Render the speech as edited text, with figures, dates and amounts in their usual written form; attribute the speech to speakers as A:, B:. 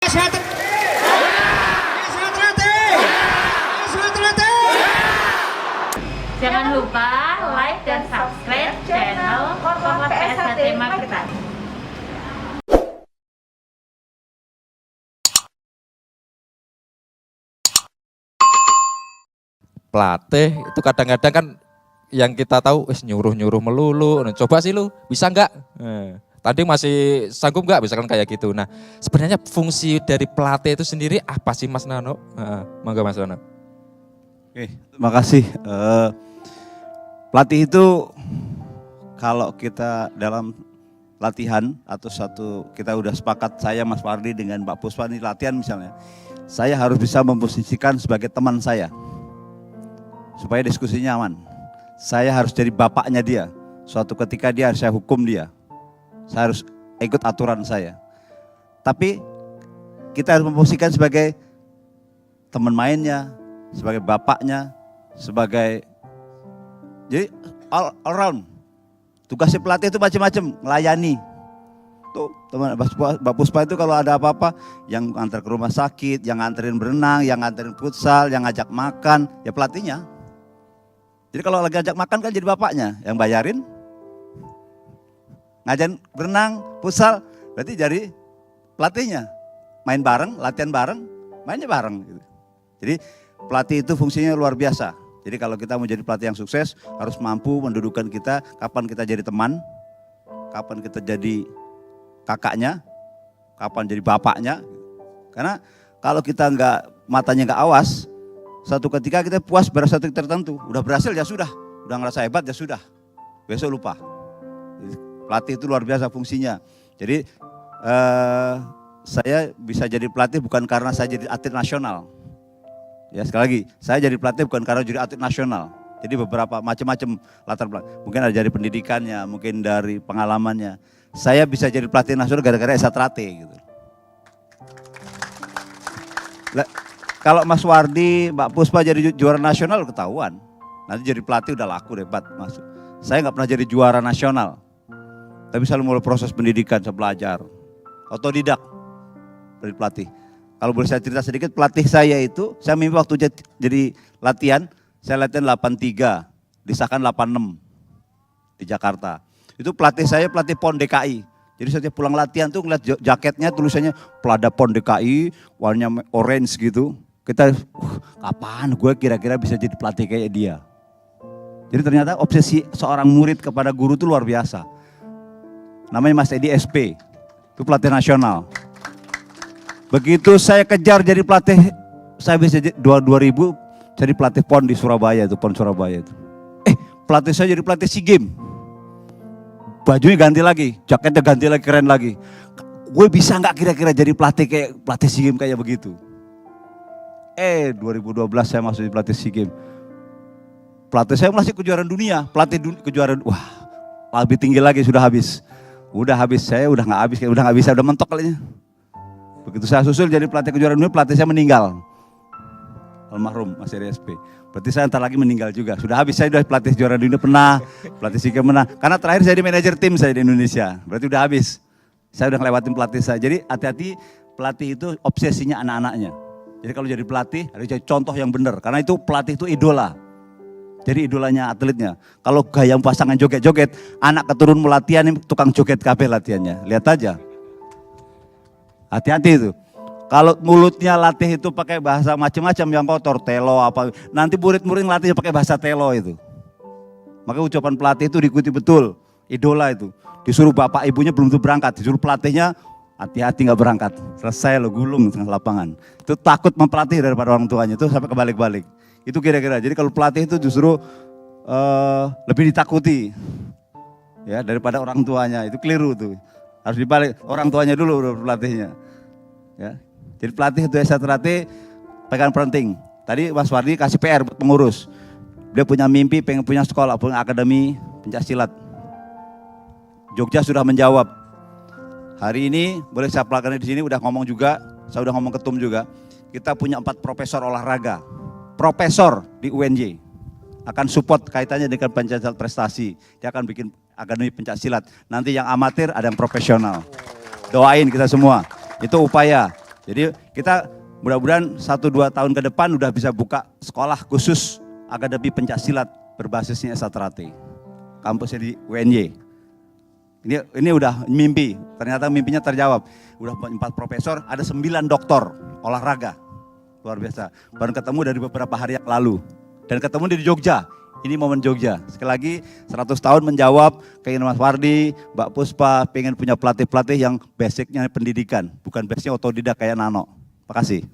A: Jangan lupa like dan subscribe channel Korlap PSHT Magetan.
B: Pelatih itu kadang-kadang kan yang kita tahu nyuruh-nyuruh melulu. Nah, coba sih lu, bisa enggak? Tadi masih sanggup enggak? Misalkan kayak gitu. Nah, sebenarnya fungsi dari pelatih itu sendiri apa sih Mas Nano? Monggo Mas Nano.
C: Oke, terima kasih. Pelatih itu kalau kita dalam latihan atau kita udah sepakat, saya Mas Fardi dengan Mbak Puspa ini latihan misalnya. Saya harus bisa memposisikan sebagai teman saya. Supaya diskusinya aman. Saya harus jadi bapaknya dia. Suatu ketika dia harus saya hukum dia. Saya harus ikut aturan saya. Tapi kita harus memposisikan sebagai teman mainnya, sebagai bapaknya, sebagai jadi all around. Tugasnya pelatih itu macam-macam, melayani. Tuh teman Mbak Puspa itu kalau ada apa-apa, yang antar ke rumah sakit, yang nganterin berenang, yang nganterin futsal, yang ngajak makan, ya pelatihnya. Jadi kalau lagi ajak makan kan jadi bapaknya, yang bayarin. Ngajarin berenang, futsal, berarti jadi pelatihnya. Main bareng, latihan bareng, mainnya bareng. Gitu. Jadi pelatih itu fungsinya luar biasa. Jadi kalau kita mau jadi pelatih yang sukses, harus mampu mendudukkan kita, kapan kita jadi teman, kapan kita jadi kakaknya, kapan jadi bapaknya. Karena kalau kita matanya nggak awas, satu ketika kita puas pada satu tertentu, udah berhasil ya sudah, udah ngerasa hebat ya sudah, besok lupa. Pelatih itu luar biasa fungsinya. Jadi saya bisa jadi pelatih bukan karena saya jadi atlet nasional. Ya sekali lagi, saya jadi pelatih bukan karena jadi atlet nasional. Jadi beberapa macam-macam latar belakang. Mungkin ada dari pendidikannya, mungkin dari pengalamannya. Saya bisa jadi pelatih nasional gara-gara Esatrate gitu. Kalau Mas Wardi, Mbak Puspa jadi juara nasional ketahuan. Nanti jadi pelatih udah laku debat masuk. Saya nggak pernah jadi juara nasional. Tapi selalu mulai proses pendidikan, saya belajar. Otodidak dari pelatih. Kalau boleh saya cerita sedikit, pelatih saya itu, saya mimpi waktu jadi latihan, saya latihan 83, disahkan 86 di Jakarta. Itu pelatih saya pelatih PON DKI. Jadi setiap pulang latihan tuh ngeliat jaketnya tulisannya Pelada PON DKI, warnanya orange gitu. Kita, kapan gue kira-kira bisa jadi pelatih kayak dia. Jadi ternyata obsesi seorang murid kepada guru itu luar biasa. Namanya Mas Edi SP, itu pelatih nasional. Begitu saya kejar jadi pelatih, saya bisa 2000 jadi pelatih PON di Surabaya itu, PON Surabaya itu. Pelatih saya jadi pelatih SEA Games. Bajunya ganti lagi, jaketnya ganti lagi, keren lagi. Gue bisa nggak kira-kira jadi pelatih SEA Games kayak begitu? 2012 saya masuk di pelatih SEA Games. Pelatih saya masih kejuaraan dunia, kejuaraan, wah lebih tinggi lagi sudah habis. Udah habis, saya udah nggak bisa, udah mentok kalinya. Begitu saya susul jadi pelatih kejuaraan dunia, pelatih saya meninggal. Almarhum Mas RSP. Berarti saya ntar lagi meninggal juga. Sudah habis, saya udah pelatih juara dunia pernah, pelatih SEA Games pernah. Karena terakhir saya di manajer tim saya di Indonesia. Berarti udah habis. Saya udah ngelewatin pelatih saya. Jadi hati-hati, pelatih itu obsesinya anak-anaknya. Jadi kalau jadi pelatih harus jadi contoh yang benar. Karena itu pelatih itu idola. Jadi idolanya atletnya. Kalau gaya pasangan joget-joget, anak keturun melatihan tukang joget kabeh latihannya. Lihat aja. Hati-hati itu. Kalau mulutnya latih itu pakai bahasa macam-macam yang kotor, telo apa. Nanti murid-murid latih pakai bahasa telo itu. Maka ucapan pelatih itu diikuti betul. Idola itu. Disuruh bapak ibunya belum tuh berangkat. Disuruh pelatihnya hati-hati nggak berangkat. Selesai lo gulung di tengah lapangan. Itu takut mempelatih daripada orang tuanya. Itu sampai kebalik-balik. Itu kira-kira. Jadi kalau pelatih itu justru lebih ditakuti. Ya daripada orang tuanya. Itu keliru tuh. Harus dibalik, orang tuanya dulu pelatihnya. Ya. Jadi pelatih itu Esatrate pegang penting. Tadi Mas Wardi kasih PR buat pengurus. Dia punya mimpi pengen punya sekolah, punya akademi pencaksilat. Jogja sudah menjawab. Hari ini boleh saya pelakannya di sini udah ngomong juga, saya udah ngomong ketum juga. Kita punya 4 profesor olahraga. Profesor di UNJ. Akan support kaitannya dengan pencaksilat prestasi. Dia akan bikin akademi pencaksilat. Nanti yang amatir ada yang profesional. Doain kita semua. Itu upaya. Jadi kita mudah-mudahan 1-2 tahun ke depan udah bisa buka sekolah khusus akademi pencaksilat berbasisnya Esa Terate. Kampusnya di UNY. Ini udah mimpi, ternyata mimpinya terjawab. Udah 4 profesor, ada 9 doktor olahraga. Luar biasa. Baru ketemu dari beberapa hari yang lalu. Dan ketemu di Jogja. Ini momen Jogja. Sekali lagi 100 tahun menjawab keinginan Mas Wardi, Mbak Puspa pengen punya pelatih-pelatih yang basicnya pendidikan. Bukan basicnya otodidak kayak Nano. Makasih.